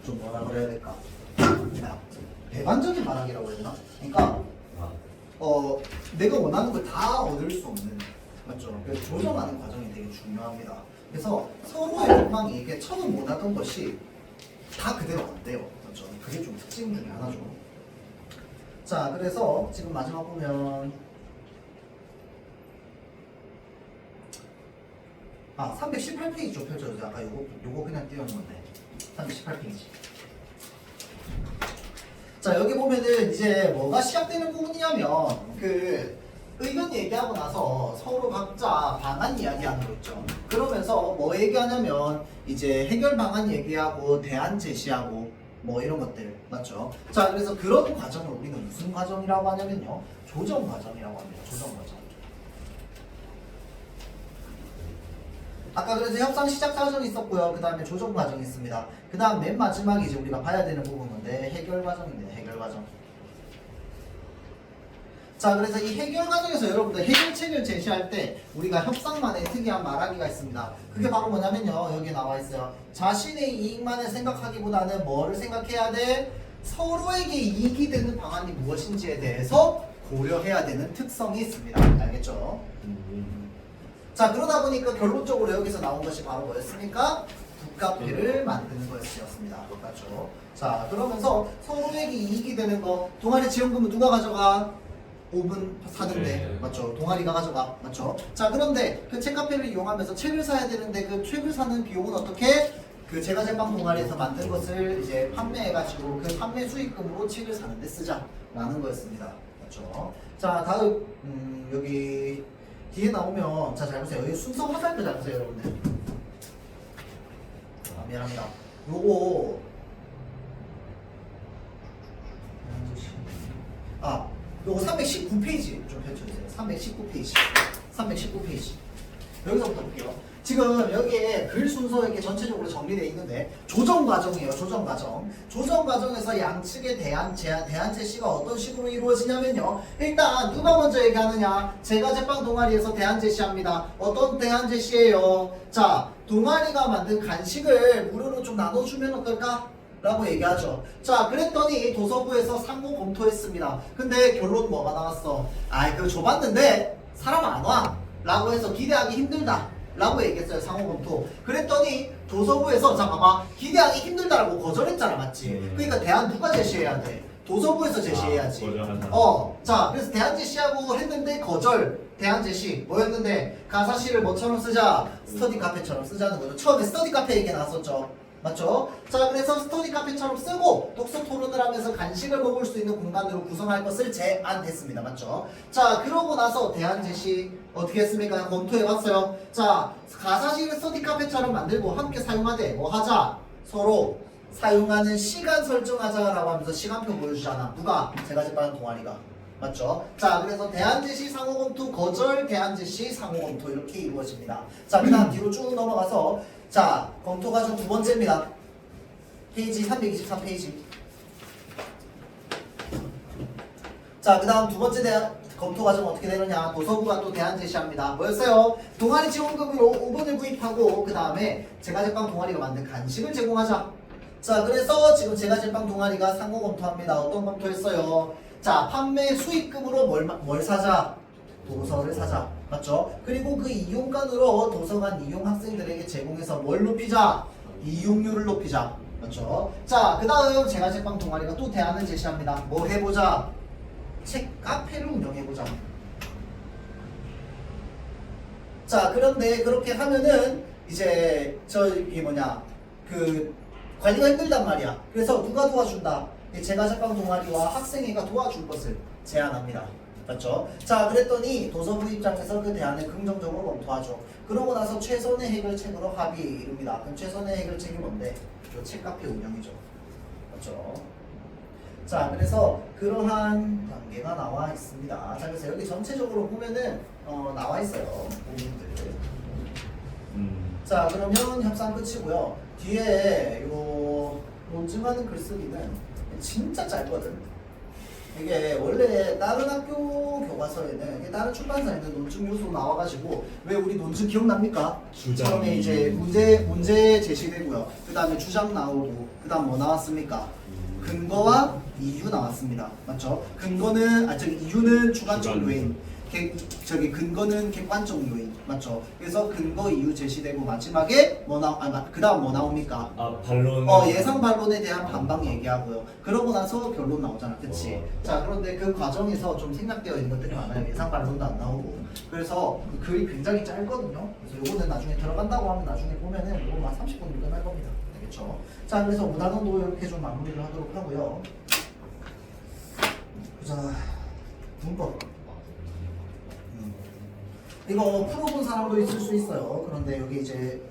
좀 뭐라 그래야 될까? 그냥 배반적인 반항이라고 해야 되나? 그러니까 내가 원하는 걸 다 얻을 수 없는, 맞죠? 그래서 조정하는 과정이 되게 중요합니다. 그래서 서로의 욕망이 이게 처음 원하던 것이 다 그대로 안 돼요, 맞죠? 그게 좀 특징 중에 하나죠. 자, 그래서 지금 마지막 보면 318페이지 펼쳐주세요. 아까 요거 그냥 띄워놓은 건데 318페이지. 자, 여기 보면은 이제 뭐가 시작되는 부분이냐면 그 의견 얘기하고 나서 서로 각자 방안 이야기하는 거 있죠. 그러면서 뭐 얘기하냐면 이제 해결 방안 얘기하고 대안 제시하고 뭐 이런 것들, 맞죠? 자, 그래서 그런 과정을 우리는 무슨 과정이라고 하냐면요, 조정 과정이라고 합니다. 조정 과정. 아까 그래서 협상 시작 과정이 있었고요. 그 다음에 조정 과정이 있습니다. 그 다음 맨 마지막에 이제 우리가 봐야 되는 부분인데 해결 과정입니다. 해결 과정. 자, 그래서 이 해결 과정에서 여러분들 해결책을 제시할 때 우리가 협상만의 특이한 말하기가 있습니다. 그게 바로 뭐냐면요, 여기 나와 있어요. 자신의 이익만을 생각하기보다는 뭐를 생각해야 돼? 서로에게 이익이 되는 방안이 무엇인지에 대해서 고려해야 되는 특성이 있습니다. 알겠죠? 자, 그러다 보니까 결론적으로 여기서 나온 것이 바로 뭐였습니까? 북카페를 만드는 거였습니다. 맞죠? 자, 그러면서 서로에게 이익이 되는 거, 동아리 지원금은 누가 가져가? 5분 사는데, 맞죠? 동아리가 가져가, 맞죠? 자, 그런데 그 책카페를 이용하면서 책을 사야 되는데 그 책을 사는 비용은 어떻게? 그 제가 제빵 동아리에서 만든 것을 이제 판매해가지고 그 판매 수익금으로 책을 사는데 쓰자라는 거였습니다. 맞죠? 자, 다음 여기 뒤에 나오면, 자, 잘 보세요. 여기 순서 화살표 잘 보세요, 여러분들. 미안합니다. 요거 요거 319페이지 좀 펼쳐주세요. 319페이지. 319페이지. 여기서부터 볼게요. 지금 여기에 글 순서 이렇게 전체적으로 정리되어 있는데 조정 과정이에요. 조정 과정. 조정 과정에서 양측의 대안 제시가 어떤 식으로 이루어지냐면요. 일단 누가 먼저 얘기하느냐? 제가 제빵 동아리에서 대안 제시합니다. 어떤 대안 제시예요? 자, 동아리가 만든 간식을 무료로 좀 나눠주면 어떨까? 라고 얘기하죠. 자, 그랬더니 도서부에서 상호 검토했습니다. 근데 결론 뭐가 나왔어? 그거 줘봤는데 사람 안 와 라고 해서 기대하기 힘들다 라고 얘기했어요. 상호 검토. 그랬더니 도서부에서, 자 봐봐, 기대하기 힘들다라고 거절했잖아, 맞지? 그러니까 대안 누가 제시해야 돼? 도서부에서 제시해야지. 자, 그래서 대안 제시하고 했는데 거절. 대안 제시 뭐였는데, 가사시를 뭐처럼 쓰자? 스터디 카페처럼 쓰자는 거죠. 처음에 스터디 카페 얘기 나왔었죠. 맞죠? 자, 그래서 스터디 카페처럼 쓰고 독서 토론을 하면서 간식을 먹을 수 있는 공간으로 구성할 것을 제안했습니다. 맞죠? 자, 그러고 나서 대안 제시 어떻게 했습니까? 검토해봤어요. 자, 가사실 스터디 카페처럼 만들고 함께 사용하되 뭐 하자? 서로 사용하는 시간 설정하자라고 하면서 시간표 보여주잖아. 누가? 제가 제빵하는 동아리가. 맞죠? 자, 그래서 대안 제시 상호 검토 거절, 대안 제시 상호 검토 이렇게 이루어집니다. 자, 그 다음 뒤로 쭉 넘어가서, 자, 검토 과정 두 번째입니다. 페이지 323페이지. 자, 그 다음 두 번째 검토 과정 어떻게 되느냐? 도서부가 또 대안 제시합니다. 뭐였어요? 동아리 지원금으로 5분을 구입하고 그 다음에 제가 제빵 동아리가 만든 간식을 제공하자. 자, 그래서 지금 제가 제빵 동아리가 상호 검토합니다. 어떤 검토했어요? 자, 판매 수익금으로 뭘 사자? 도서를 사자. 맞죠? 그리고 그 이용권으로 도서관 이용 학생들에게 제공해서 뭘 높이자? 이용률을 높이자. 맞죠? 자, 그 다음 제가 제빵 동아리가 또 대안을 제시합니다. 뭐 해보자? 책 카페를 운영해보자. 자, 그런데 그렇게 하면은 이제 그 관리가 힘들단 말이야. 그래서 누가 도와준다? 제가 제빵 동아리와 학생회가 도와줄 것을 제안합니다. 맞죠? 자, 그랬더니 도서부 입장에서 그 대안을 긍정적으로 검토하죠. 그러고 나서 최선의 해결책으로 합의 이룹니다. 그럼 최선의 해결책이 뭔데? 저 책카페 운영이죠. 맞죠? 자, 그래서 그러한 단계가 나와 있습니다. 자, 그래서 여기 전체적으로 보면은 나와 있어요. 부분들. 자, 그러면 협상 끝이고요. 뒤에 요 논증하는 글쓰기는 진짜 짧거든. 이게 원래 다른 학교 교과서에는 이게 다른 출판사에는 논증 요소 나와가지고 왜 우리 논증 기억납니까? 처음에 이제 문제 제시되고요. 그 다음에 주장 나오고 그 다음 뭐 나왔습니까? 근거와 이유 나왔습니다. 맞죠? 근거는 이유는 주관적 요인. 저기 근거는 객관적 요인. 맞죠? 그래서 근거 이유 제시되고 마지막에 그다음 뭐 나옵니까? 반론. 예상 반론에 대한 반박 얘기하고요. 그러고 나서 결론 나오잖아. 그치? 자, 그런데 그 과정에서 좀 생략되어 있는 것들이 많아요. 예상 반론도 안 나오고. 그래서 그 글이 굉장히 짧거든요. 그래서 요거는 나중에 들어간다고 하면 나중에 보면은 요거 한 30분이면 끝날 겁니다. 알겠죠? 자, 그래서 무단원도 이렇게 좀 마무리를 하도록 하고요. 자, 문법. 이거 풀어본 사람도 있을 수 있어요. 그런데 여기 이제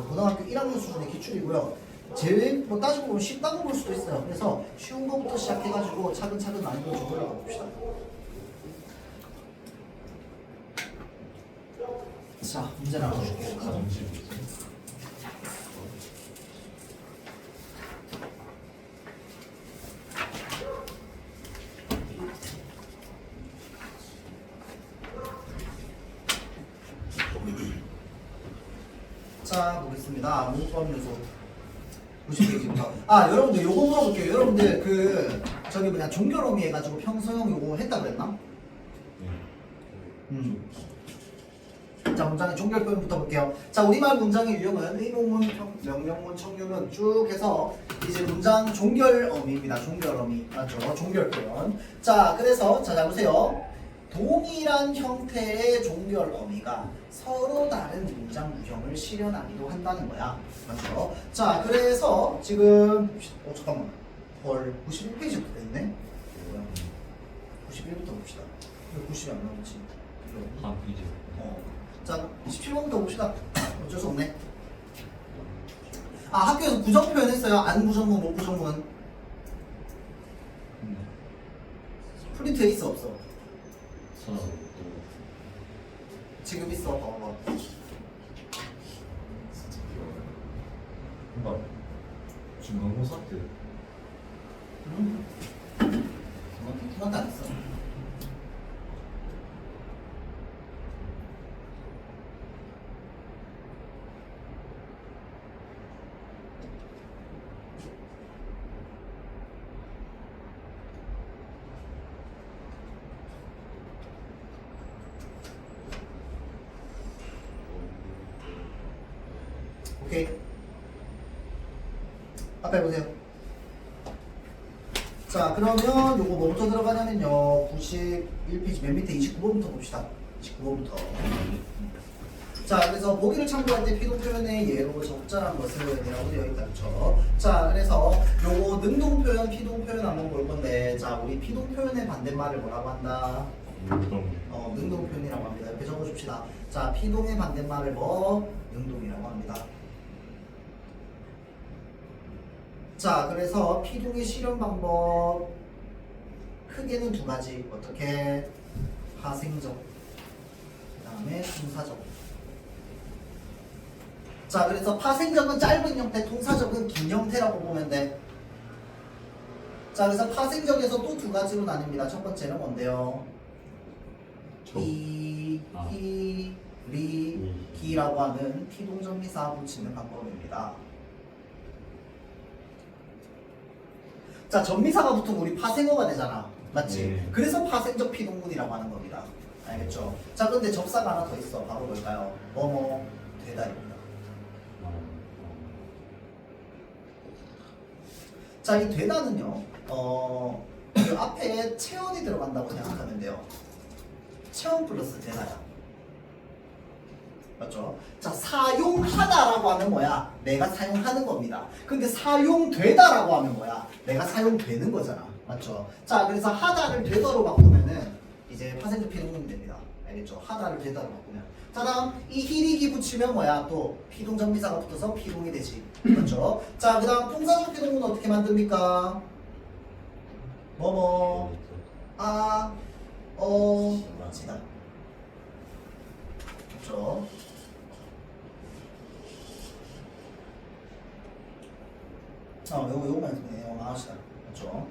고등학교 1학년 수준의 기출이고요. 제일 뭐 따지고 보면 쉽다고 볼 수도 있어요. 그래서 쉬운 것부터 시작해가지고 차근차근 난이도 좀 올라가 봅시다. 자, 문제 나눠줄게요. 자, 보겠습니다. 문법 요소 90페이지부터. 여러분들 요거 물어볼게요. 여러분들 저기 종결어미 해가지고 평소형 요거 했다 그랬나? 자, 문장의 종결 표현부터 볼게요. 자, 우리말 문장의 유형은 의문문, 명령문, 청유문 쭉 해서 이제 문장 종결어미입니다. 종결어미. 맞죠? 종결 표현. 자, 그래서 자 보세요. 동일한 형태의 종결 어미가 서로 다른 문장 유형을 실현하기도 한다는 거야. 맞죠? 자, 그래서 지금 잠깐만. 91페이지부터 됐네. 91부터 봅시다. 왜 90이 안 나오지? 이제. 자, 17번부터 봅시다. 어쩔 수 없네. 학교에서 부정 표현했어요. 안 부정문, 못 부정문. 프린트에 있어 없어? 지금 있어. 봐봐. 중간고사 때. 그만 안 했어. 오케이. 앞에 보세요. 자, 그러면 요거 뭐부터 들어가냐면요. 91페이지 맨 밑에 29번부터 봅시다. 29번부터. 자, 그래서 보기를 참고할 때 피동 표현의 예로 적절한 것을 내라고 되어 있다. 그렇죠? 자, 그래서 요거 능동 표현, 피동 표현 한번 볼 건데, 자, 우리 피동 표현의 반대말을 뭐라고 한다? 능동 표현이라고 합니다. 이렇게 적어줍시다. 자, 피동의 반대말을 능동이라고 합니다. 자, 그래서 피동의 실현 방법 크게는 두 가지. 어떻게? 파생적, 그 다음에 통사적. 자, 그래서 파생적은 짧은 형태, 통사적은 긴 형태라고 보면 돼. 자, 그래서 파생적에서 또 두 가지로 나뉩니다. 첫 번째는 뭔데요? 기라고 하는 피동전미사 붙이는 방법입니다. 자, 전미사가 붙으면 우리 파생어가 되잖아. 맞지? 그래서 파생적 피동문이라고 하는 겁니다. 알겠죠? 자, 근데 접사가 하나 더 있어. 바로 뭘까요? 되다입니다. 자, 이 되다는요, 그 앞에 체언이 들어간다고 생각하면 돼요. 체언 플러스 되다야. 맞죠? 자, 사용하다라고 하면 뭐야? 내가 사용하는 겁니다. 근데 사용되다라고 하면 뭐야? 내가 사용되는 거잖아. 맞죠? 자, 그래서 하다를 되다로 바꾸면은 이제 파생적 피동문이 됩니다. 알겠죠? 하다를 되다로 바꾸면. 자, 다음 이 히리기 붙이면 뭐야? 또 피동전미사가 붙어서 피동이 되지. 그렇죠? 자, 그 다음 통사적 피동문 어떻게 만듭니까? 지다. 그렇죠? 요거만 나옵시다. 그렇죠?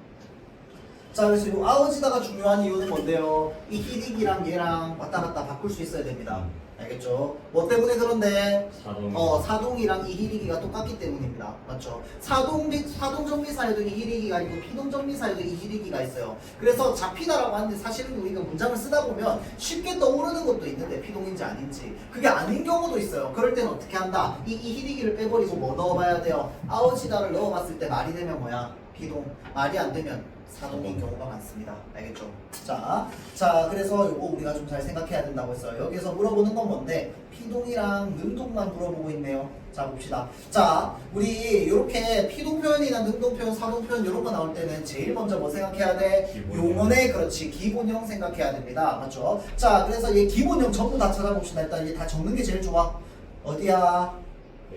자, 그래서 이 아우지다가 중요한 이유는 뭔데요? 이 히릭이랑 얘랑 왔다 갔다 바꿀 수 있어야 됩니다. 알겠죠? 뭐 때문에 그런데? 사동. 사동이랑 이 히리기가 똑같기 때문입니다. 맞죠? 사동정비사에도 이 히리기가 있고 피동정비사에도 이 히리기가 있어요. 그래서 잡히다라고 하는데 사실은 우리가 문장을 쓰다 보면 쉽게 떠오르는 것도 있는데 피동인지 아닌지 그게 아닌 경우도 있어요. 그럴 때는 어떻게 한다? 이 히리기를 빼버리고 뭐 넣어봐야 돼요? 아우지다를 넣어봤을 때 말이 되면 뭐야? 피동. 말이 안 되면 사동인 경우가 많습니다. 알겠죠? 자, 그래서 이거 우리가 좀 잘 생각해야 된다고 했어요. 여기서 물어보는 건 뭔데? 피동이랑 능동만 물어보고 있네요. 자, 봅시다. 자, 우리 이렇게 피동 표현이나 능동 표현, 사동 표현 이런 거 나올 때는 제일 먼저 뭐 생각해야 돼? 기본형. 용언의 그렇지 기본형 생각해야 됩니다. 맞죠? 자, 그래서 얘 기본형 전부 다 찾아봅시다. 일단 얘 다 적는 게 제일 좋아. 어디야?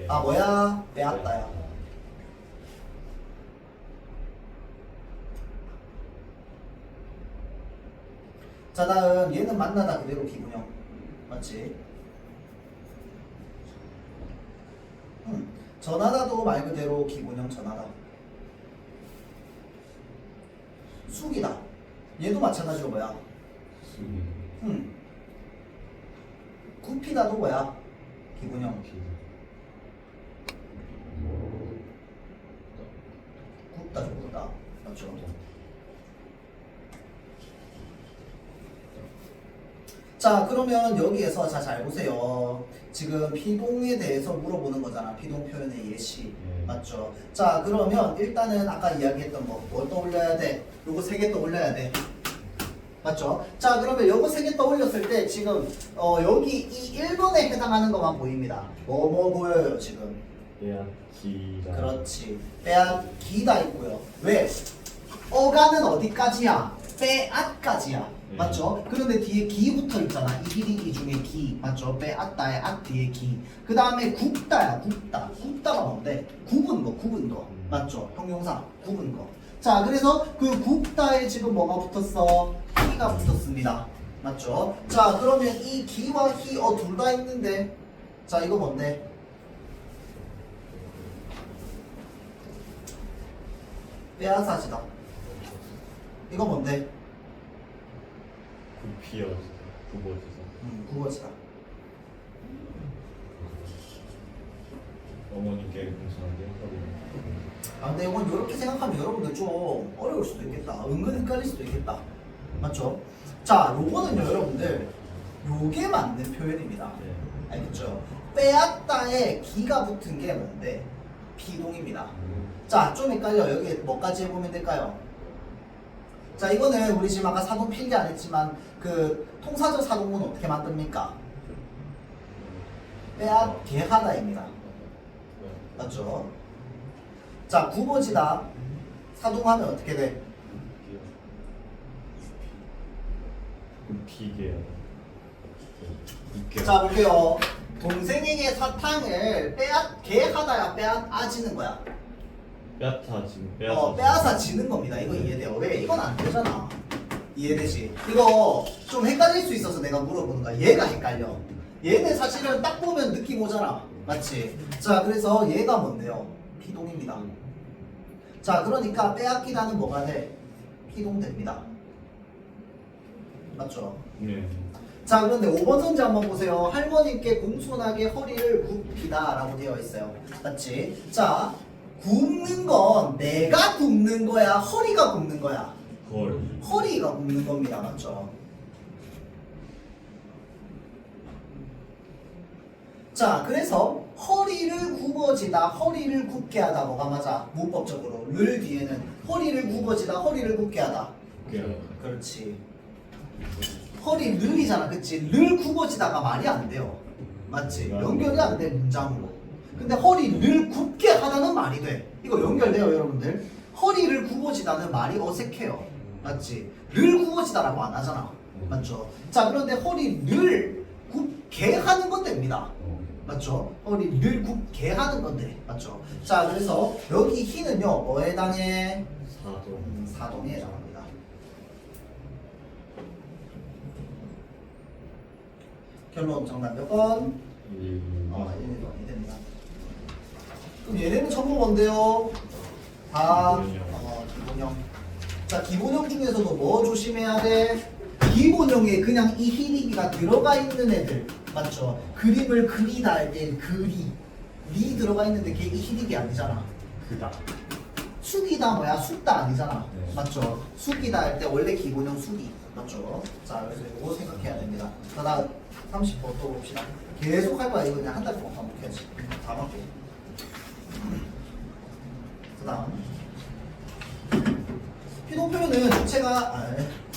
아, 뭐야? 빼앗다야. 자, 다음 얘는 만나다 그대로 기본형 맞지? 전하다도 말 그대로 기본형 전하다. 숙이다 얘도 마찬가지로 뭐야? 수기. 굽히다도 뭐야? 기본형. 굽다 굽다 맞죠? 자, 그러면 여기에서 잘 보세요. 지금 피동에 대해서 물어보는 거잖아. 피동 표현의 예시. 맞죠? 자, 그러면 일단은 아까 이야기했던 뭘 떠올려야 돼? 요거 3개 떠올려야 돼. 맞죠? 자, 그러면 요거 3개 떠올렸을 때 지금 여기 이 1번에 해당하는 것만 보입니다. 뭐 보여요, 지금? 빼앗기다. 그렇지. 빼앗기다 있고요. 왜? 어가는 어디까지야? 빼앗까지야. 맞죠? 그런데 뒤에 기 붙어 있잖아. 이 히리기 중에 기. 맞죠? 빼앗다의 앗 뒤에 기. 그 다음에 굽다야, 굽다. 굽다가 뭔데? 굽은 거. 맞죠? 형용사. 굽은 거. 자, 그래서 그 굽다에 지금 뭐가 붙었어? 기가 붙었습니다. 맞죠? 자, 그러면 이 기와 히, 둘 다 있는데. 자, 이거 뭔데? 빼앗아지다. 이거 뭔데? 굽히어지다. 굽어지다. 굽어지다. 어머니께 공손하게 아, 근데 이건 이렇게 생각하면 여러분들 좀 어려울 수도 있겠다. 은근 헷갈릴 수도 있겠다. 맞죠? 자, 요거는요, 여러분들. 요게 맞는 표현입니다. 알겠죠? 빼앗다에 기가 붙은 게 뭔데? 비동입니다. 자, 좀 헷갈려. 여기 뭐까지 해보면 될까요? 자, 이거는 우리 지금 아까 사동 필기 안 했지만 그 통사적 사동문 어떻게 만듭니까? 빼앗게 하다입니다. 맞죠? 자, 굽어지다 사동하면 어떻게 돼? 굽히게. 굽게. 자, 볼게요. 동생에게 사탕을 빼앗게 하다야 빼앗아지는 거야. 빼앗아지는. 빼앗아지는 겁니다. 이거 이해돼요. 왜? 이건 안 되잖아. 이해되지? 이거 좀 헷갈릴 수 있어서 내가 물어보는 거야. 얘가 헷갈려. 얘는 사실은 딱 보면 느낌 오잖아. 맞지? 자, 그래서 얘가 뭔데요? 피동입니다. 자, 그러니까 빼앗기다는 뭐가 돼? 피동됩니다. 맞죠? 네. 자, 그런데 5번 선지 한번 보세요. 할머니께 공손하게 허리를 굽히다 라고 되어 있어요. 맞지? 자, 굽는 건 내가 굽는 거야? 허리가 굽는 거야? 허리가 굽는 겁니다. 맞죠? 자, 그래서 허리를 굽어지다, 허리를 굽게 하다 뭐가 맞아? 문법적으로 를 뒤에는 허리를 굽어지다, 허리를 굽게 하다. 그렇지. 허리 늘이잖아, 그치? 를 굽어지다가 말이 안 돼요. 맞지? 연결이 안 돼, 문장으로. 근데 허리를 굽게 하다는 말이 돼. 이거 연결돼요, 여러분들? 허리를 굽어지다는 말이 어색해요. 맞지? 를 굽어지다라고 안 하잖아. 맞죠? 자, 그런데 허리를 굽게 하는 건 됩니다. 맞죠? 허리를 굽게 하는 건데. 맞죠? 자, 그래서 여기 희는요, 뭐에 해당해? 사동에 해당합니다. 결론 정답 몇 번? 1번이 됩니다. 그럼 얘네는 전부 뭔데요? 다 기본형. 자, 기본형 중에서도 뭐 조심해야 돼? 기본형에 그냥 이 희리기가 들어가 있는 애들 맞죠? 그림을 그리다 할 때 리 들어가 있는데 걔 이 희리기 아니잖아. 그다. 숙이다 뭐야? 숙다 아니잖아. 네. 맞죠? 숙이다 할 때 원래 기본형 숙이 맞죠? 자, 그래서 이거 생각해야 됩니다. 자, 다음 30번 또 봅시다. 계속 할 거야. 이거 그냥 한 달 동안 반복해야지. 다 맞게. 그 다음 피동 표현은 주체가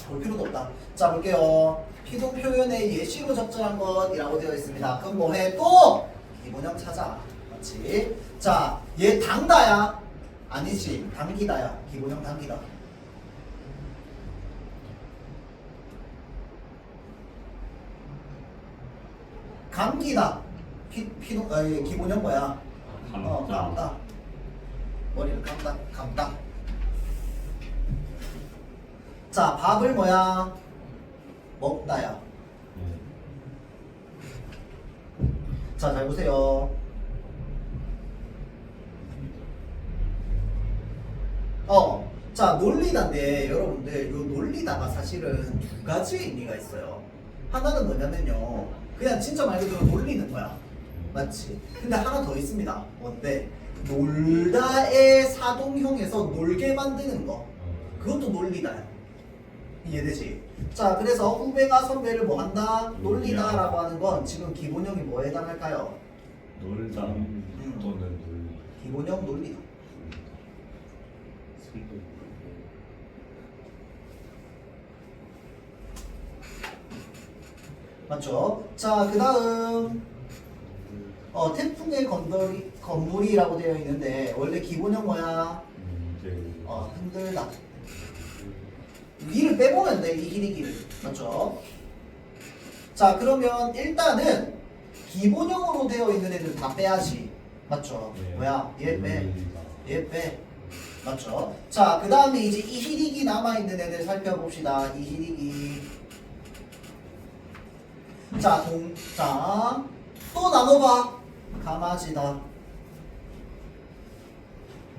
볼 필요도 없다. 자, 볼게요. 피동 표현의 예시로 적절한 것이라고 되어 있습니다. 그럼 뭐해? 또 기본형 찾아. 맞지? 자, 얘 당다야? 아니지. 당기다야. 기본형 당기다. 감기다. 기본형 뭐야? 감다. 머리를 감다. 자, 밥을 뭐야? 먹다야. 자, 잘 보세요. 자, 논리다인데 여러분들 요 논리다가 사실은 두 가지 의미가 있어요. 하나는 뭐냐면요, 그냥 진짜 말 그대로 놀리는 거야. 맞지? 근데 하나 더 있습니다. 뭔데? 놀다의 사동형에서 놀게 만드는 거. 그것도 논리다야. 이해되지? 자, 그래서 후배가 선배를 뭐 한다? 놀리다 라고 하는 건 지금 기본형이 뭐에 해당할까요? 놀다 또는 놀. 기본형 논리다. 맞죠? 자, 그 다음 태풍의 건물이라고 되어 있는데 원래 기본형 뭐야? 흔들다. 위를 빼보면 돼, 이 길이기를. 맞죠? 자, 그러면 일단은 기본형으로 되어 있는 애들 다 빼야지. 맞죠? 네. 뭐야? 얘 빼. 얘 빼. 맞죠? 자, 그 다음에 이제 이 희리기 남아있는 애들 살펴봅시다. 이 희리기. 자, 또 나눠봐. 가마지다.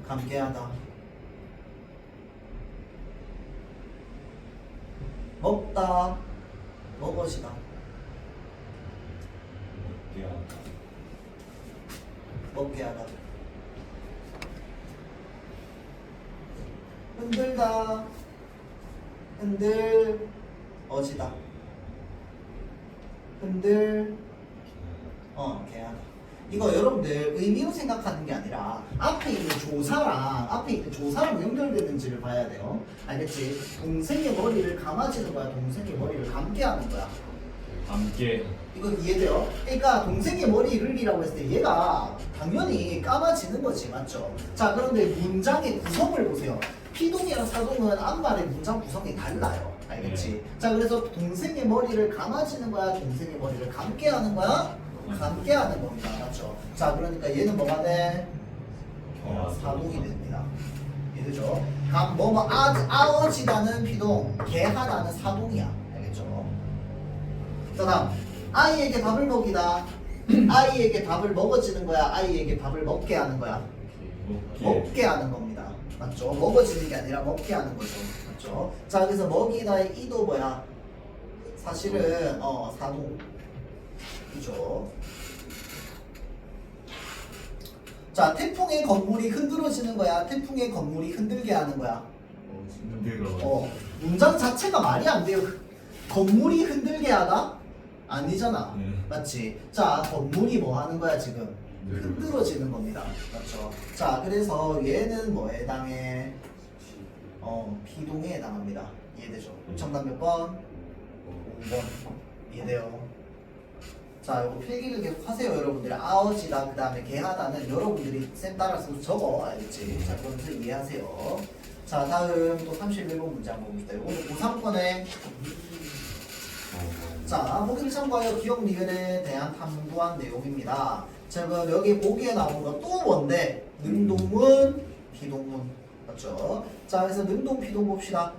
감개하다. 먹다. 먹어지다. 먹게하다. 흔들다. 흔들어지다. 개하다. 이거 여러분들 의미로 생각하는 게 아니라 앞에 있는 조사랑 연결되는지를 봐야 돼요. 알겠지? 동생의 머리를 감아지는 거야, 동생의 머리를 감게 하는 거야. 함께. 이거 이해돼요? 그러니까 동생의 머리를이라고 했을 때 얘가 당연히 감아지는 거지, 맞죠? 자, 그런데 문장의 구성을 보세요. 피동이랑 사동은 앞말의 문장 구성이 달라요. 알겠지? 자, 그래서 동생의 머리를 감아지는 거야, 동생의 머리를 감게 하는 거야? 감게 하는 겁니다. 맞죠? 자, 그러니까 얘는 뭐가 돼? 사동이 됩니다. 이해되죠? 아어지다는 피동, 개하다는 사동이야. 알겠죠? 자, 다음 아이에게 밥을 먹이다. 아이에게 밥을 먹어지는 거야, 아이에게 밥을 먹게 하는 거야? 먹게 하는 겁니다. 맞죠? 먹어지는 게 아니라 먹게 하는 거죠. 맞죠? 자, 그래서 먹이다의 이도 뭐야? 사실은 사동. 그죠? 자, 태풍의 건물이 흔들어지는 거야, 태풍의 건물이 흔들게 하는 거야? 문장 자체가 말이 안 돼요. 건물이 흔들게 하다? 아니잖아. 맞지? 자, 건물이 뭐 하는 거야 지금? 흔들어지는 겁니다. 맞죠? 자, 그래서 얘는 뭐에 해당해? 피동에 해당합니다. 이해되죠? 정답 몇 번? 5번. 이해돼요? 자, 이거 필기를 계속 하세요, 여러분들이. 아어지다, 그 다음에 개하다는 여러분들이 쌤 따라서 적어. 알겠지? 자, 그러면서 이해하세요. 자, 다음 또 31번 문제 한번 봅시다. 이거는 고3권에 자, 보기를 참고하여 기억 니은에 대한 탐구한 내용입니다. 지금 여기 보기에 나온 거 또 뭔데? 능동문, 비동문. 맞죠? 자, 그래서 능동, 비동 봅시다.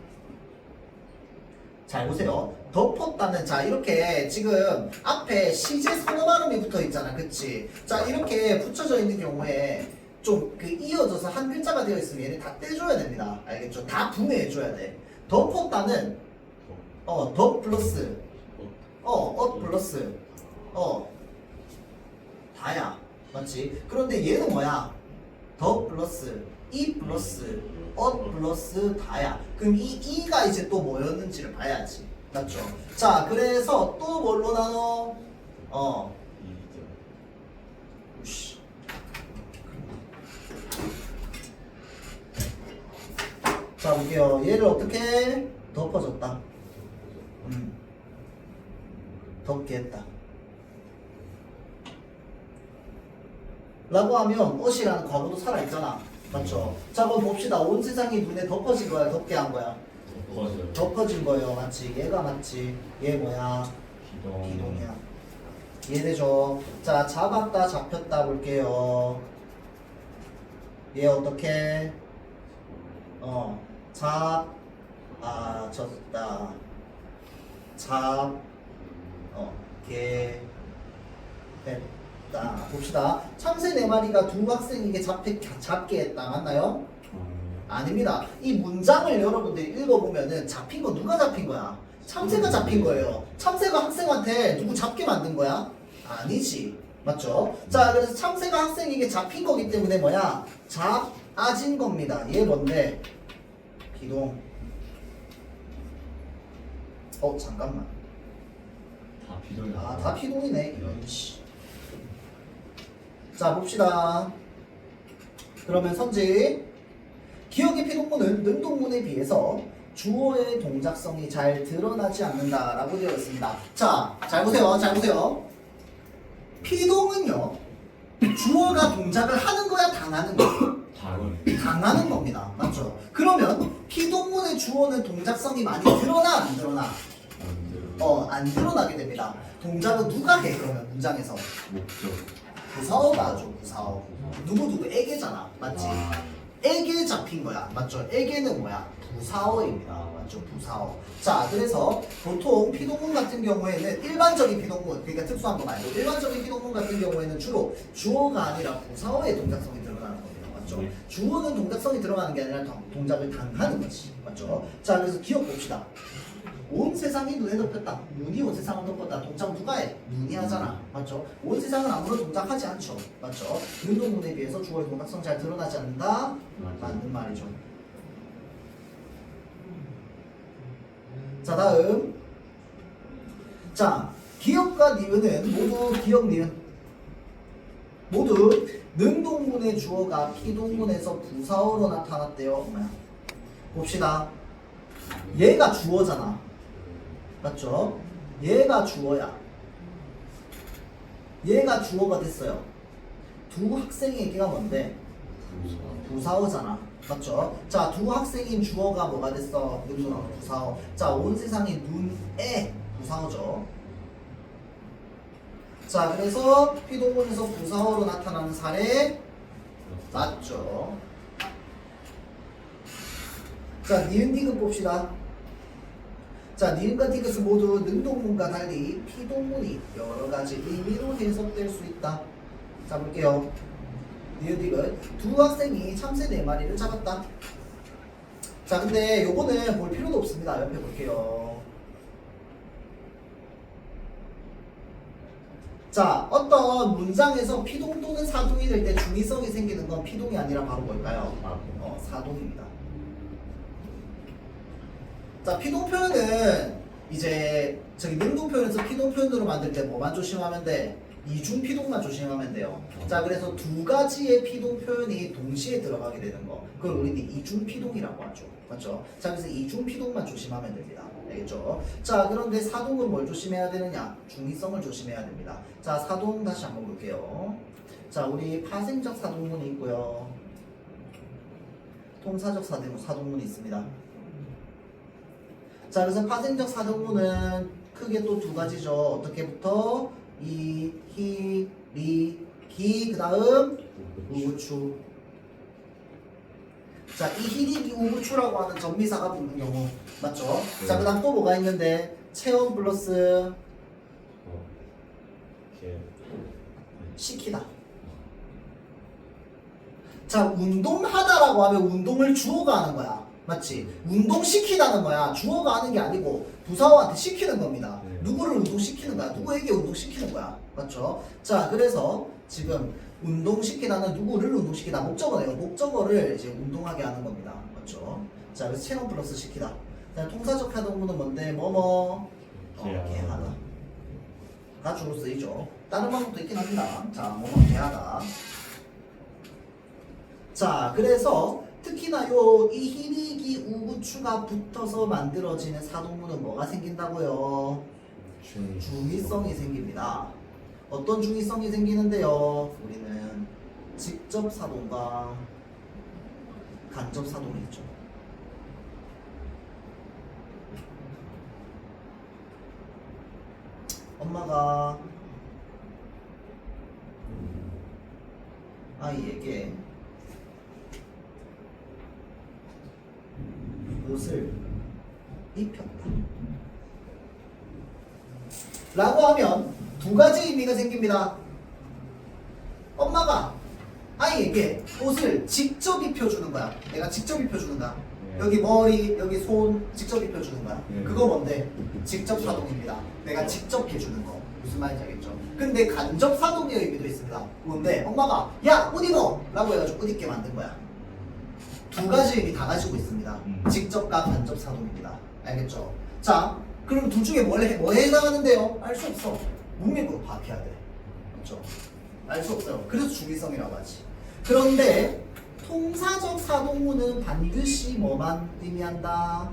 잘 보세요. 덮었다는, 자, 이렇게 지금 앞에 시제 선어 발음이 붙어 있잖아. 그치? 자, 이렇게 붙여져 있는 경우에 좀 그 이어져서 한 글자가 되어 있으면 얘네 다 떼줘야 됩니다. 알겠죠? 다 분해해줘야 돼. 덮었다는 더 플러스 플러스 다야. 맞지? 그런데 얘는 뭐야? 더 플러스 이 플러스 플러스 다야. 그럼 이 이가 이제 또 뭐였는지를 봐야지. 맞죠? 자, 그래서 또 뭘로 나눠? 우씨. 자, 볼게요. 얘를 어떻게 덮어줬다. 덮게 했다. 라고 하면 옷이라는 과거도 살아있잖아. 맞죠? 자, 그럼 봅시다. 온 세상이 눈에 덮어진 거야, 덮게 한 거야? 덮어져요. 덮어진 거예요. 맞지? 얘가 맞지? 얘 뭐야? 비동이야. 이해되죠? 자, 잡았다, 잡혔다 볼게요. 얘 어떻게? 졌다. 개, 했다. 봅시다. 참새 4마리가 두 학생에게 잡게 했다. 맞나요? 아닙니다. 이 문장을 여러분들이 읽어보면은 잡힌 거 누가 잡힌 거야? 참새가 잡힌 거예요. 참새가 학생한테 누구 잡게 만든 거야? 아니지. 맞죠? 자, 그래서 참새가 학생에게 잡힌 거기 때문에 뭐야? 잡아진 겁니다. 얘 뭔데? 비동. 잠깐만. 다 비동이야. 다 피동이네. 이런 씨. 자, 봅시다. 그러면 선지. 기억의 피동문은 능동문에 비해서 주어의 동작성이 잘 드러나지 않는다라고 되어 있습니다. 자, 잘 보세요. 잘 보세요. 피동은요. 주어가 동작을 하는 거야, 당하는 거야? 당하는 겁니다. 맞죠? 그러면 피동문의 주어는 동작성이 많이 드러나, 안 드러나? 안 드러나게 됩니다. 동작은 누가 해, 그러면 문장에서? 목적. 부사어가 하죠. 부사어. 누구에게잖아. 맞지? 에게 잡힌 거야. 맞죠? 에게는 뭐야? 부사어입니다. 맞죠? 부사어. 자, 그래서 보통 피동문 같은 경우에는 일반적인 피동문, 그러니까 특수한 거 말고 일반적인 피동문 같은 경우에는 주로 주어가 아니라 부사어의 동작성이 드러나는 겁니다. 맞죠? 주어는 동작성이 들어가는 게 아니라 동작을 당하는 거지. 맞죠? 자, 그래서 기억 봅시다. 온 세상이 눈에 덮였다. 눈이 온 세상을 덮었다. 동작 누가 해? 눈이 하잖아. 맞죠? 온 세상은 아무런 동작하지 않죠. 맞죠? 능동문에 비해서 주어의 동작성 잘 드러나지 않는다. 맞는 말이죠. 자, 다음. 자, 기억과 니은은 모두 기억 니은. 모두 능동문의 주어가 피동문에서 부사어로 나타났대요. 엄마야. 봅시다. 얘가 주어잖아. 맞죠? 얘가 주어야. 얘가 주어가 됐어요. 두 학생에게가 뭔데? 부사어잖아. 맞죠? 자, 두 학생인 주어가 뭐가 됐어? 부사어. 자, 온 세상이 눈에 부사어죠. 자, 그래서 피동문에서 부사어로 나타나는 사례 맞죠? 자, 니은 디귿 봅시다. 자, 니은과 디귿은 모두 능동문과 달리 피동문이 여러 가지 의미로 해석될 수 있다. 자, 볼게요. 니은 디귿. 두 학생이 참새 4마리를 잡았다. 자, 근데 요거는 볼 필요도 없습니다. 옆에 볼게요. 자, 어떤 문장에서 피동 또는 사동이 될 때 중의성이 생기는 건 피동이 아니라 바로 뭘까요? 사동입니다. 자, 피동 표현은 이제 저기 능동 표현에서 피동 표현으로 만들 때 뭐만 조심하면 돼? 이중 피동만 조심하면 돼요. 자, 그래서 두 가지의 피동 표현이 동시에 들어가게 되는 거. 그걸 우리는 이중 피동이라고 하죠. 맞죠? 자, 그래서 이중 피동만 조심하면 됩니다. 알겠죠? 자, 그런데 사동은 뭘 조심해야 되느냐? 중의성을 조심해야 됩니다. 자, 사동 다시 한번 볼게요. 자, 우리 파생적 사동문이 있고요. 통사적 사동문이 있습니다. 자, 그래서 파생적 사동문은 크게 또 두 가지죠. 어떻게부터? 이, 히, 리, 기, 그 다음 우부추. 자, 이, 히, 리, 기, 우부추라고 하는 전미사가 붙는 경우 맞죠? 자, 그 다음 또 뭐가 있는데 체험 플러스 시키다. 자, 운동하다라고 하면 운동을 주어가 하는 거야. 맞지? 운동시키다는 거야. 주어가 하는 게 아니고 부사어한테 시키는 겁니다. 네. 누구를 운동시키는 거야? 누구에게 운동시키는 거야. 맞죠? 자, 그래서 지금 운동시키다는 누구를 운동시키다. 목적어네요. 목적어를 이제 운동하게 하는 겁니다. 맞죠? 자, 그래서 체험 플러스 시키다. 자, 통사적 하동문은 뭔데? 뭐뭐? 개하다. 가 주로 쓰이죠. 다른 방법도 있긴 합니다. 자, 뭐뭐 개하다. 자, 그래서 특히나 이 희리기 우구추가 붙어서 만들어지는 사동문은 뭐가 생긴다고요? 중의성이 생깁니다. 어떤 중의성이 생기는데요? 우리는 직접 사동과 간접 사동이 있죠. 엄마가 아이에게 옷을 입혔다 라고 하면 두 가지 의미가 생깁니다. 엄마가 아이에게 옷을 직접 입혀주는 거야. 내가 직접 입혀주는 거야. 네. 여기 머리, 여기 손 직접 입혀주는 거야. 네. 그거 뭔데? 직접 사동입니다. 내가 직접 해주는 거. 무슨 말인지 알겠죠? 근데 간접 사동의 의미도 있습니다. 뭔데? 엄마가 야! 옷 입어! 라고 해가지고 옷 입게 만든 거야. 두 가지 의미 다 가지고 있습니다. 직접과 간접 사동입니다. 알겠죠? 자, 그럼 둘 중에 뭐에 해당하는데요? 알 수 없어. 문맥으로 파악해야 돼. 맞죠? 알 수 없어요. 그래서 중의성이라고 하지. 그런데 통사적 사동문은 반드시 뭐만 의미한다?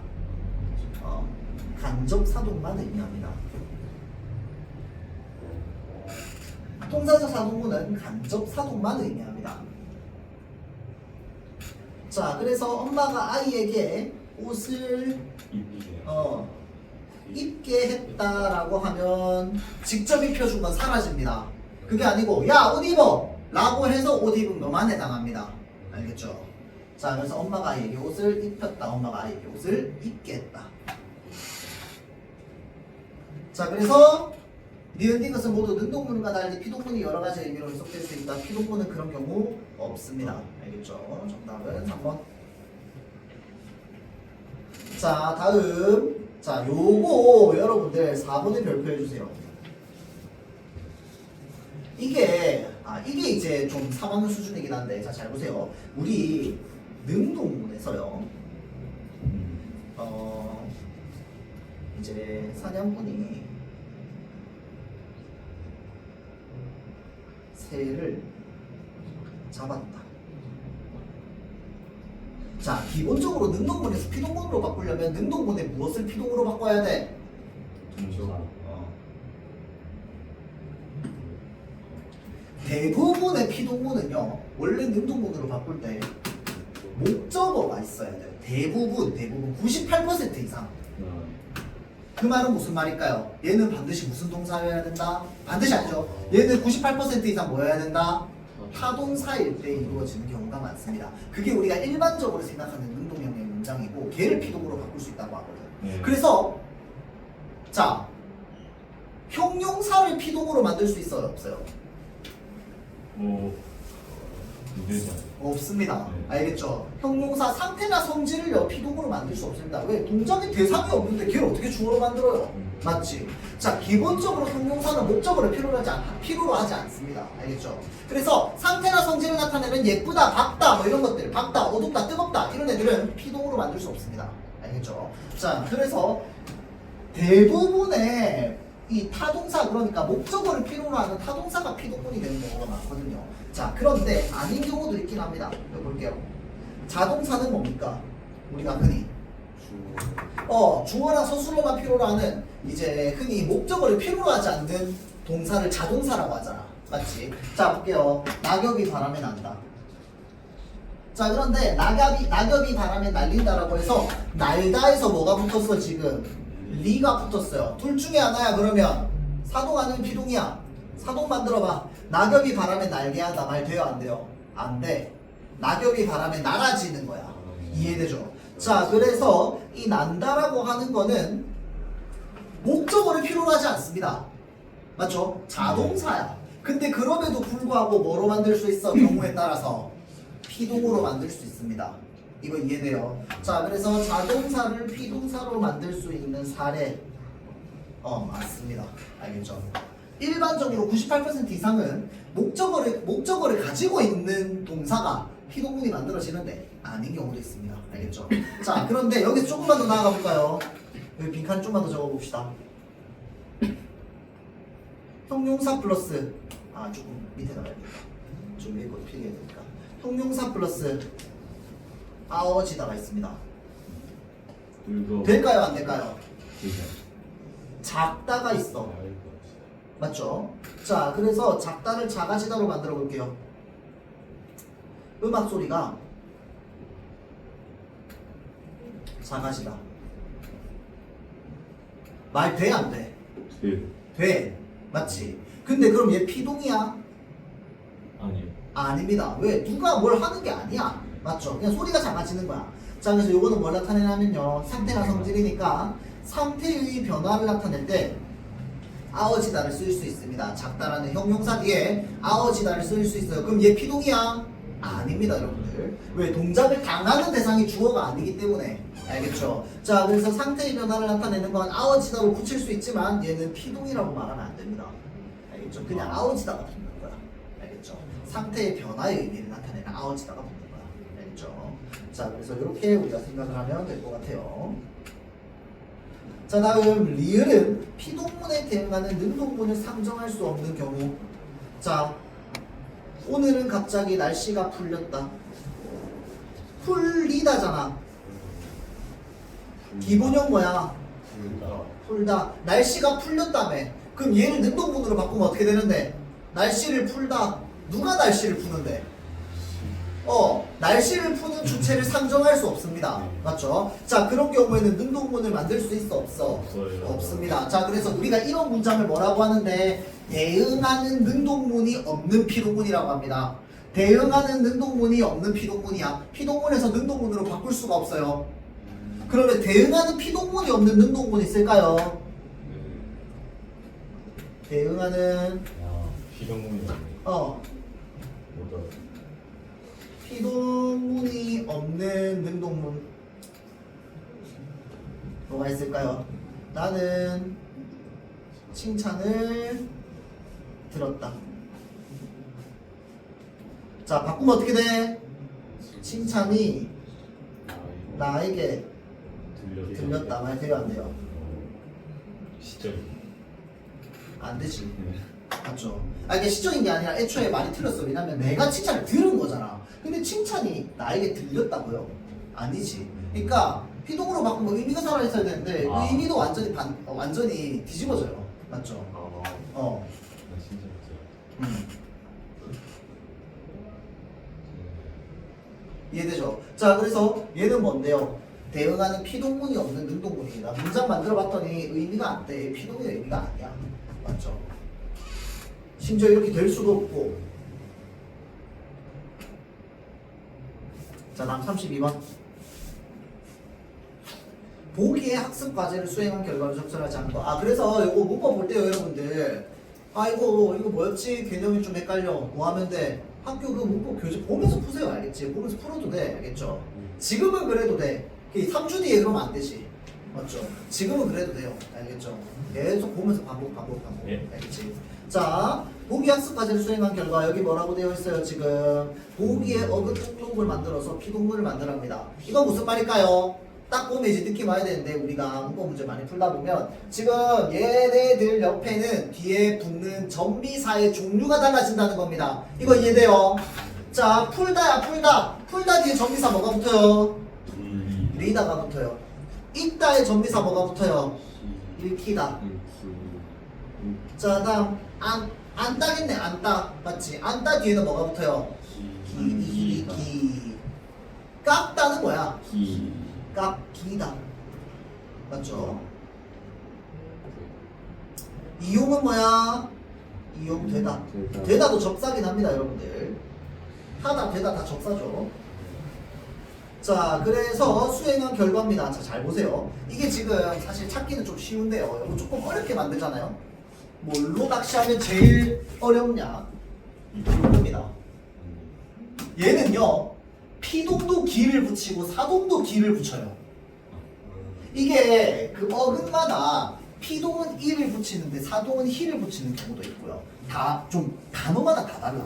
간접 사동만 의미합니다. 통사적 사동문은 간접 사동만 의미합니다. 자, 그래서 엄마가 아이에게 옷을 입게 했다라고 하면 직접 입혀준 건 사라집니다. 그게 아니고 야, 옷 입어! 라고 해서 옷 입은 것만 해당합니다. 알겠죠? 자, 그래서 엄마가 아이에게 옷을 입혔다. 엄마가 아이에게 옷을 입게 했다. 자, 그래서 니은 디귿은 모두 능동문과 달리 피동문이 여러 가지 의미로 해석될 수 있다. 피동문은 그런 경우 없습니다. 알겠죠? 정답은 3번. 자, 다음. 자, 요거 여러분들 4번에 별표해 주세요. 이게 이제 좀 3학년 수준이긴 한데, 자, 잘 보세요. 우리 능동문에서요. 이제 사냥꾼이 새를 잡았다. 자, 기본적으로 능동문에서 피동문으로 바꾸려면 능동문에 무엇을 피동으로 바꿔야 돼? 대부분의 피동문은요, 원래 능동문으로 바꿀 때 목적어가 있어야 돼요. 대부분 98% 이상. 그 말은 무슨 말일까요? 얘는 반드시 무슨 동사여야 된다? 반드시 아니죠. 얘는 98% 이상 뭐여야 된다? 타동사일 때 이루어지는 경우가 많습니다. 그게 우리가 일반적으로 생각하는 능동형의 문장이고, 걔를 피동으로 바꿀 수 있다고 하거든. 그래서 자, 형용사를 피동으로 만들 수 있어요, 없어요? 없습니다. 알겠죠? 형용사 상태나 성질을요, 피동으로 만들 수 없습니다. 왜? 동작의 대상이 없는데 걔를 어떻게 주어로 만들어요? 맞지? 자, 기본적으로 형용사는 목적어를 필요로 하지 않습니다. 알겠죠? 그래서 상태나 성질을 나타내는 예쁘다, 밝다, 뭐 이런 것들, 밝다, 어둡다, 뜨겁다, 이런 애들은 피동으로 만들 수 없습니다. 알겠죠? 자, 그래서 대부분의 이 타동사, 그러니까 목적어를 필요로 하는 타동사가 피동문이 되는 경우가 많거든요. 자, 그런데 아닌 경우도 있긴 합니다. 여기 볼게요. 자동사는 뭡니까? 우리가 흔히 주어나 서술어만 필요로 하는, 이제 흔히 목적어를 필요로 하지 않는 동사를 자동사라고 하잖아. 맞지? 자, 볼게요. 낙엽이 바람에 난다. 자, 그런데 낙엽이 바람에 날린다라고 해서 날다에서 뭐가 붙었어? 지금 리가 붙었어요. 둘 중에 하나야. 그러면 사동 아니면 피동이야? 사동 만들어봐. 낙엽이 바람에 날게 하다. 말 돼요? 안 돼요? 안 돼. 낙엽이 바람에 날아지는 거야. 이해되죠? 자, 그래서 이 난다라고 하는 거는 목적어를 필요로 하지 않습니다. 맞죠? 자동사야. 근데 그럼에도 불구하고 뭐로 만들 수 있어? 경우에 따라서 피동으로 만들 수 있습니다. 이거 이해돼요? 자, 그래서 자동사를 피동사로 만들 수 있는 사례. 맞습니다. 알겠죠? 일반적으로 98% 이상은 목적어를 가지고 있는 동사가 피동문이 만들어지는데 아닌 경우도 있습니다. 알겠죠? 자, 그런데 여기서 조금만 더 나아가 볼까요? 여기 빈칸 좀만 더 적어봅시다. 형용사 플러스 조금 밑에 나가야겠다. 좀 위에 것 필요해야 되니까. 형용사 플러스 아워지다가 있습니다. 그리고 될까요? 안 될까요? 그죠. 작다가 있어. 맞죠? 자, 그래서 작다를 작아지다로 만들어 볼게요. 음악 소리가 작아지다. 말 돼? 안 돼? 네. 돼. 맞지? 근데 그럼 얘 피동이야? 아니요. 아닙니다. 왜? 누가 뭘 하는 게 아니야. 맞죠? 그냥 소리가 작아지는 거야. 자, 그래서 요거는 뭘 나타내냐면요. 상태나 성질이니까 상태의 변화를 나타낼 때 아워지다를 쓸 수 있습니다. 작다라는 형용사 뒤에 아워지다를 쓸 수 있어요. 그럼 얘 피동이야? 아닙니다, 여러분들. 왜? 동작을 당하는 대상이 주어가 아니기 때문에. 알겠죠? 자, 그래서 상태의 변화를 나타내는 건 아워지다로 붙일 수 있지만 얘는 피동이라고 말하면 안 됩니다. 알겠죠? 그냥 아워지다가 붙는 거야. 알겠죠? 상태의 변화의 의미를 나타내는 아워지다가 붙는 거야. 알겠죠? 자, 그래서 이렇게 우리가 생각을 하면 될 것 같아요. 자, 다음 리을은 피동문에 대응하는 능동문을 상정할 수 없는 경우. 자, 오늘은 갑자기 날씨가 풀렸다. 풀리다잖아. 기본형 뭐야? 풀다. 날씨가 풀렸다며. 그럼 얘를 능동문으로 바꾸면 어떻게 되는데? 날씨를 풀다. 누가 날씨를 푸는데? 날씨를 푸는 주체를 상정할 수 없습니다. 맞죠? 자, 그런 경우에는 능동문을 만들 수 있어? 없어? 없어요. 없습니다. 자, 그래서 우리가 이런 문장을 뭐라고 하는데 대응하는 능동문이 없는 피동문이라고 합니다. 대응하는 능동문이 없는 피동문이야. 피동문에서 능동문으로 바꿀 수가 없어요. 그러면 대응하는 피동문이 없는 능동문이 있을까요? 대응하는 피동문이 뭐다? 피동문이 없는 능동문 뭐가 있을까요? 나는 칭찬을 들었다. 자, 바꾸면 어떻게 돼? 칭찬이 나에게 들렸다. 말 돼요, 안 돼요? 시점. 안 되지. 맞죠? 이게 시적인 게 아니라 애초에 말이 틀렸어. 왜냐면 내가 칭찬을 들은 거잖아. 근데 칭찬이 나에게 들렸다고요? 아니지. 그러니까 피동으로 바꾸면 의미가 살아있어야 되는데 의미도 완전히 뒤집어져요. 맞죠? 진짜 이해되죠? 자, 그래서 얘는 뭔데요? 대응하는 피동문이 없는 능동문입니다. 문장 만들어봤더니 의미가 안 돼. 피동의 의미가 아니야. 맞죠? 심지어 이렇게 될 수도 없고. 자, 다음 32번. 보기의 학습 과제를 수행한 결과를 적절하지 않은 거. 그래서 이거 문법 볼 때요, 여러분들. 이거 뭐였지? 개념이 좀 헷갈려. 뭐 하면 돼? 학교 그 문법 교재 보면서 푸세요. 알겠지? 보면서 풀어도 돼. 알겠죠? 지금은 그래도 돼. 3주 뒤에 그러면 안 되지. 맞죠? 지금은 그래도 돼요. 알겠죠? 계속 보면서 반복. 예. 알겠지? 자, 보기 학습 과제를 수행한 결과 여기 뭐라고 되어 있어요? 지금 보기의 어긋동록을 만들어서 피동문을 만들합니다. 이건 무슨 말일까요? 딱 보면 이제 느낌 와야 되는데 우리가 문법 문제 많이 풀다 보면 지금 얘네들 옆에는 뒤에 붙는 전미사의 종류가 달라진다는 겁니다. 이거 이해돼요? 자, 풀다 뒤에 전미사 뭐가 붙어요? 리다가 붙어요. 있다의 전미사 뭐가 붙어요? 읽히다. 자, 다음 안 따겠네. 안 따. 맞지? 안 따 뒤에는 뭐가 붙어요? 기. 깎다는 뭐야? 깎기다. 맞죠? 이용은 뭐야? 이용되다. 되다도 접사긴 합니다, 여러분들. 하다, 되다 다 접사죠. 자, 그래서 수행한 결과입니다. 자, 잘 보세요. 이게 지금 사실 찾기는 좀 쉬운데요. 이거 조금 어렵게 만들잖아요. 뭘로 낚시하면 제일 어렵냐? 이겁니다. 얘는요, 피동도 기를 붙이고 사동도 기를 붙여요. 이게 그 어근마다 피동은 이를 붙이는데 사동은 히를 붙이는 경우도 있고요. 다 좀 단어마다 다 달라.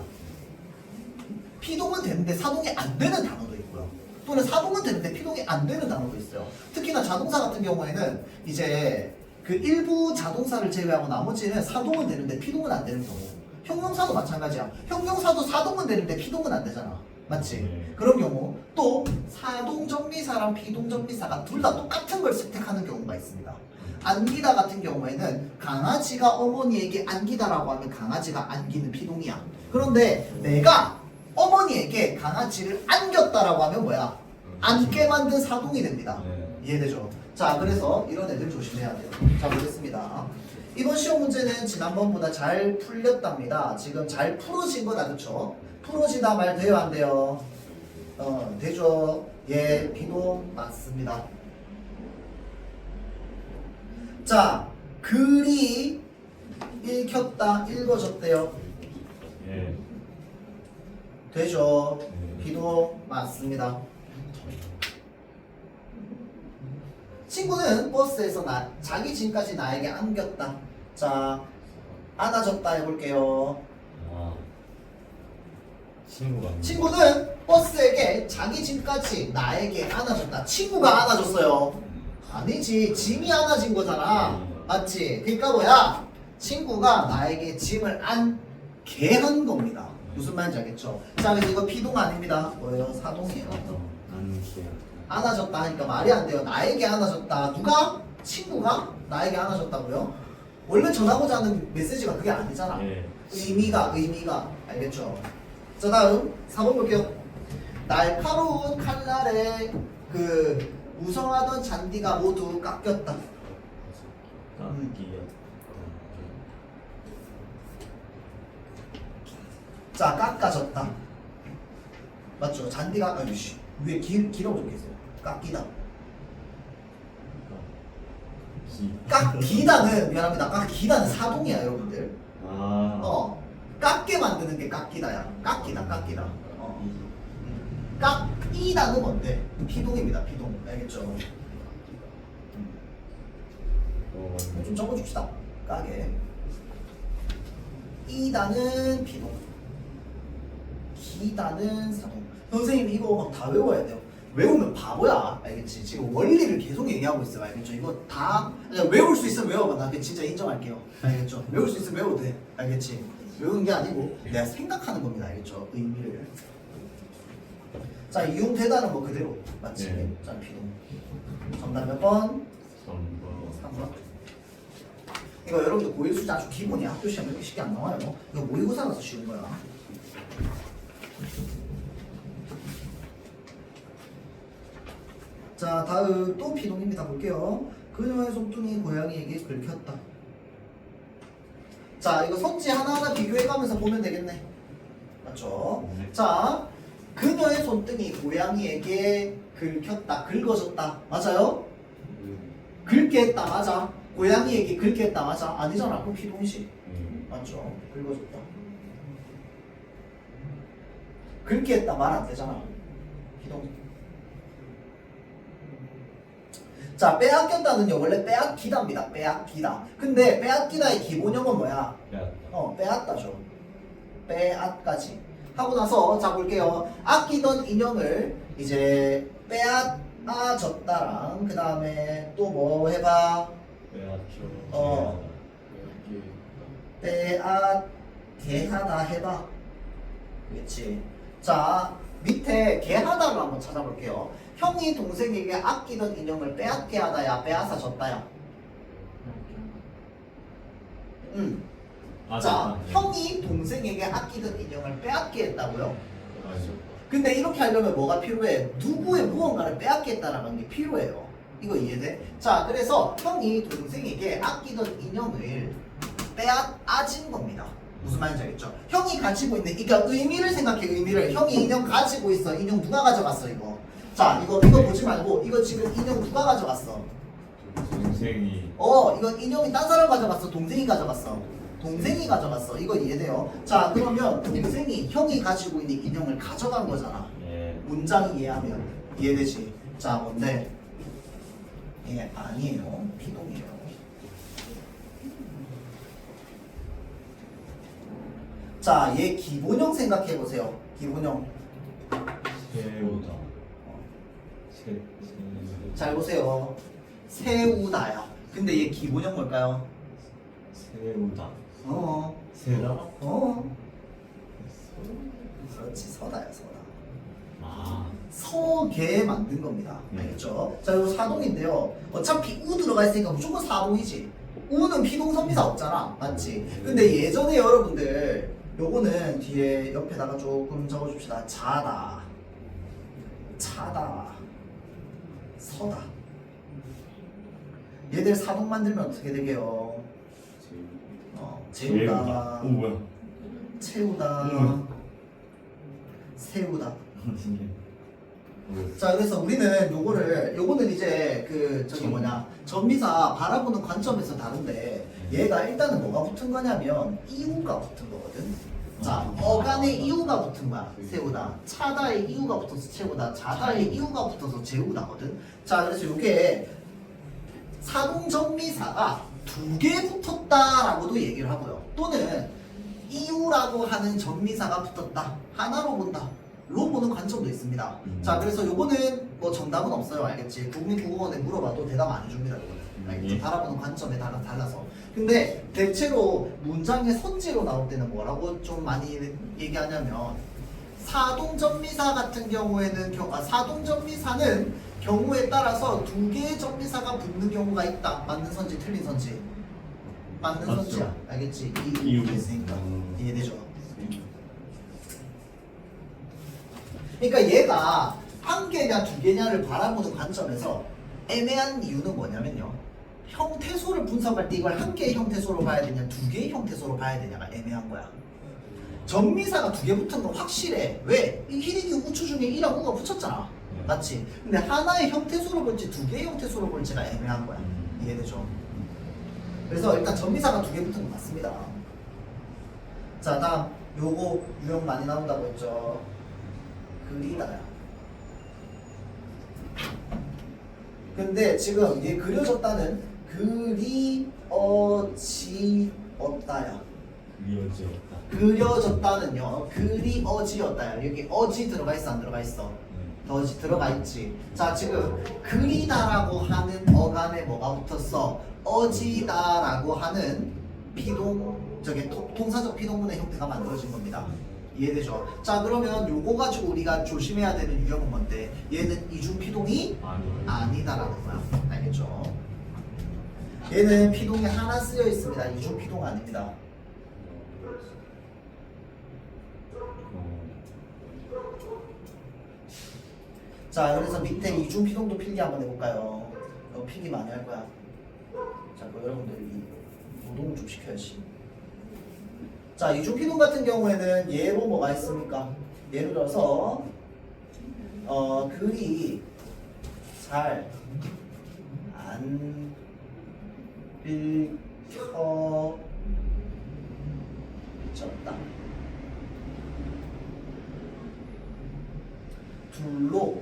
피동은 되는데 사동이 안 되는 단어도 있고요. 또는 사동은 되는데 피동이 안 되는 단어도 있어요. 특히나 자동사 같은 경우에는 이제 그 일부 자동사를 제외하고 나머지는 사동은 되는데 피동은 안 되는 경우. 형용사도 마찬가지야. 형용사도 사동은 되는데 피동은 안 되잖아. 맞지? 그런 경우 또 사동정비사랑 피동정비사가 둘 다 똑같은 걸 선택하는 경우가 있습니다. 안기다 같은 경우에는 강아지가 어머니에게 안기다라고 하면 강아지가 안기는 피동이야. 그런데 내가 어머니에게 강아지를 안겼다라고 하면 뭐야? 안게 만든 사동이 됩니다. 이해되죠? 자, 그래서 이런 애들 조심해야 돼요. 자, 보겠습니다. 이번 시험 문제는 지난번보다 잘 풀렸답니다. 지금 잘 풀어진 거다, 그쵸? 풀어지다 말 돼요, 안 돼요? 되죠? 예, 피동 맞습니다. 자, 글이 읽혔다, 읽어졌대요. 예. 되죠? 피동 맞습니다. 친구는 버스에서 자기 짐까지 나에게 안겼다. 자, 안아줬다 해볼게요. 아. 친구가. 친구는 버스에게 자기 짐까지 나에게 안아줬다. 친구가 안아줬어요. 아니지, 짐이 안아진 거잖아. 맞지? 그러니까 뭐야? 친구가 나에게 짐을 안게 한 겁니다. 무슨 말인지 알겠죠? 자, 그래서 이거 피동 아닙니다. 뭐예요? 사동이에요. 안아줬다 하니까 말이 안 돼요. 나에게 안아줬다. 누가? 친구가 나에게 안아줬다고요? 원래 전하고자 하는 메시지가 그게 아니잖아. 예. 의미가 알겠죠? 자, 다음 4번 볼게요. 날카로운 칼날에 그 무성하던 잔디가 모두 깎였다. 깎기요. 자, 깎아졌다. 맞죠? 잔디가 아유씨 위에 기라고 적혀있어요. 깎이다. 깎기다는 미안합니다. 깎기다는 사동이야, 여러분들. 아. 깎게 만드는 게 깎이다야. 깎이다. 깎이다는 뭔데? 피동입니다. 피동. 알겠죠? 좀 적어줍시다. 까게. 이다는 피동. 기다는 사동. 선생님 이거 막 다 외워야 돼요. 외우면 바보야. 알겠지? 지금 원리를 계속 얘기하고 있어요. 알겠죠? 이거 다 그냥 외울 수 있으면 외워봐. 나 그거 진짜 인정할게요. 알겠죠? 외울 수 있으면 외워도 돼. 알겠지? 외우는 게 아니고 내가 생각하는 겁니다. 알겠죠? 의미를. 자, 이용되다는 거 그대로. 맞지? 네. 자, 피동. 정답 몇 번? 3번. 3번. 이거 여러분들 고일 수지 아주 기본이야. 학교 시험 이렇게 쉽게 안 나와요. 이거 모의고사라서 쉬운 거야. 자, 다음 또 피동입니다. 볼게요. 그녀의 손등이 고양이에게 긁혔다. 자, 이거 성질 하나하나 비교해가면서 보면 되겠네. 맞죠? 네. 자, 그녀의 손등이 고양이에게 긁혔다. 긁어졌다. 맞아요? 긁게 했다. 맞아. 고양이에게 긁게 했다. 맞아. 아니잖아. 그럼 피동이지. 맞죠? 긁어줬다. 긁게 했다. 말 안 되잖아. 피동. 자, 빼앗겼다는요. 원래 빼앗기다입니다. 빼앗기다. 근데 빼앗기다의 기본형은 뭐야? 빼앗다죠. 빼앗까지. 하고 나서 자 볼게요. 아끼던 인형을 이제 빼앗아졌다랑 그 다음에 또 뭐 해봐? 빼앗게 하다 해봐. 그렇지. 자, 밑에 개하다를 한번 찾아볼게요. 형이 동생에게 아끼던 인형을 빼앗게 하다야, 빼앗아 줬다야. 자, 형이 동생에게 아끼던 인형을 빼앗게 했다고요? 근데 이렇게 하려면 뭐가 필요해? 누구의 무언가를 빼앗게 했다라는 게 필요해요. 이거 이해돼? 자, 그래서 형이 동생에게 아끼던 인형을 빼앗아진 겁니다. 무슨 말인지 알겠죠? 형이 가지고 있는, 그러니까 의미를 생각해. 의미를. 형이 인형 가지고 있어. 인형 누가 가져갔어 이거? 자, 이거 보지 말고 이거 지금 인형 누가 가져갔어? 동생이. 이거 인형이 딴 사람 가져갔어? 동생이 가져갔어? 동생이 가져갔어. 이거 이해돼요? 자, 그러면 동생이 형이 가지고 있는 인형을 가져간 거잖아. 예. 문장 이해하면 이해되지? 자, 뭔데? 예, 아니에요. 피동이에요. 자, 얘 기본형 생각해보세요. 기본형. 세우다. 잘 보세요. 세우다야. 근데 얘 기본형 뭘까요? 세우다. 어. 세다? 어. 그렇지, 서다야, 서다. 아. 서게 만든 겁니다. 알겠죠? 자, 이거 사동인데요. 어차피 우 들어가 있으니까 무조건 사동이지. 우는 피동선미사 없잖아. 맞지? 근데 예전에 여러분들 요거는 뒤에 옆에다가 조금 적어줍시다. 자다, 차다, 서다. 얘들 사동 만들면 어떻게 되게요? 재우다, 오 뭐야? 채우다, 세우다. 신기해. 자, 그래서 우리는 요거는 이제 그 저기 뭐냐 전미사 바라보는 관점에서 다른데 얘가 일단은 뭐가 붙은 거냐면 이유가 붙은 거거든. 자, 어간에 이유가 붙은 거야. 세우다. 차다에 이유가 붙어서 채우다. 자다에 이유가 붙어서 재우다거든. 자, 그래서 요게 사동 전미사가 두 개 붙었다라고도 얘기를 하고요. 또는 이유라고 하는 전미사가 붙었다. 하나로 본다. 로 보는 관점도 있습니다. 자, 그래서 요거는 뭐 정답은 없어요. 알겠지? 국민국어원에 물어봐도 대답 안 해줍니다. 요거는. 알겠지? 바라보는 관점에 따라 달라서. 근데 대체로 문장의 선지로 나올 때는 뭐라고 좀 많이 얘기하냐면 사동전미사 같은 경우에는 사동전미사는 경우에 따라서 두 개의 전미사가 붙는 경우가 있다. 맞는 선지, 틀린 선지. 맞는 맞죠. 선지야. 알겠지? 이유. 있으니까 이해되죠? 그러니까 얘가 한 개냐 두 개냐를 바라보는 관점에서 애매한 이유는 뭐냐면요. 형태소를 분석할 때 이걸 한 개의 형태소로 봐야 되냐 두 개의 형태소로 봐야 되냐가 애매한 거야. 전미사가 두 개 붙은 건 확실해. 왜? 이 히딩이 우추 중에 이랑 우가 붙였잖아. 맞지? 근데 하나의 형태소로 볼지 두 개의 형태소로 볼지가 애매한 거야. 이해되죠? 그래서 일단 전미사가 두 개 붙은 건 맞습니다. 자, 다음 요거 유형 많이 나온다고 했죠. 그리다야. 근데 지금 얘 그려졌다는 그리어지었다야. 그려졌다는요. 그리어지었다야. 여기 어지 들어가 있어 안 들어가 있어? 어지 들어가 있지. 자, 지금 그리다라고 하는 어간에 뭐가 붙었어? 어지다라고 하는 피동 저게 동사적 피동문의 형태가 만들어진 겁니다. 이해되죠? 자, 그러면 요거 가지고 우리가 조심해야 되는 유형은 뭔데? 얘는 이중 피동이 아니다라는 거야. 알겠죠? 얘는 피동이 하나 쓰여 있습니다. 이중 피동 아닙니다. 자, 그래서 밑에 이중 피동도 필기 한번 해볼까요? 이거 필기 많이 할 거야. 자, 그 여러분들 이 노동을 좀 시켜야지. 자, 이중피동 같은 경우에는 예로 뭐가 있습니까? 예를 들어서 글이 잘 안 읽혀졌다. 둘로